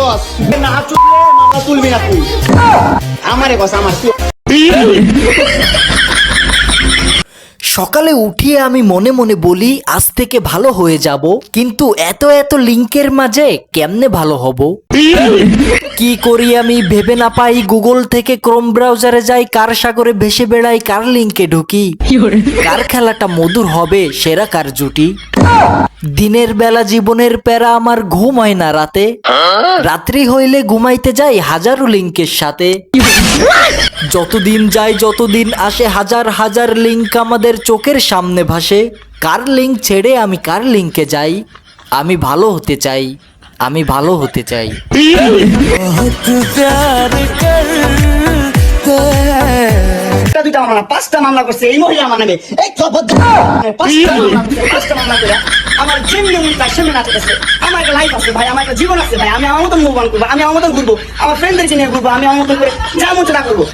কস না চুপলে মামলা তুলবি না তুই আমারে কস আমার সকালে উঠিয়ে আমি মনে মনে বলি আজ থেকে ভালো হয়ে যাব, কিন্তু এত এত লিংকের মাঝে কেমনে ভালো হব? কি করি আমি ভেবে না পাই। গুগল থেকে ক্রোম ব্রাউজারে যাই, কার সাগরে ভেসে বেড়াই, কার লিংকে ঢুকি, কার খেলাটা মধুর হবে, সেরা কার জুটি। দিনের বেলা জীবনের প্যারা আমার ঘুম হয় না রাতে, রাত্রি হইলে ঘুমাইতে যাই হাজারো লিংকের সাথে। যতদিন যায় যতদিন আসে হাজার হাজার লিংক আমাদের চোখের সামনে ভাসে। কার লিংক ছেড়ে আমি কার লিংকে যাই? আমি ভালো হতে চাই, আমি ভালো হতে চাই। একটা দুইটা মামলা 5টা মামলা করছে এই মহিলা আমার নামে। এই পাঁচটা মামলা করে আমার যেমনি তার সামনে নাচতেছে। আমার একটা লাইফ আছে ভাই, আমার একটা জীবন আছে ভাই। আমি আমার মতন মুভ অন করবো, আমি আমার মতন ঘুরবো, আমার ফ্রেন্ডদেরকে নিয়ে ঘুরবো, আমি আমার মতন করে যা মন তা করবো।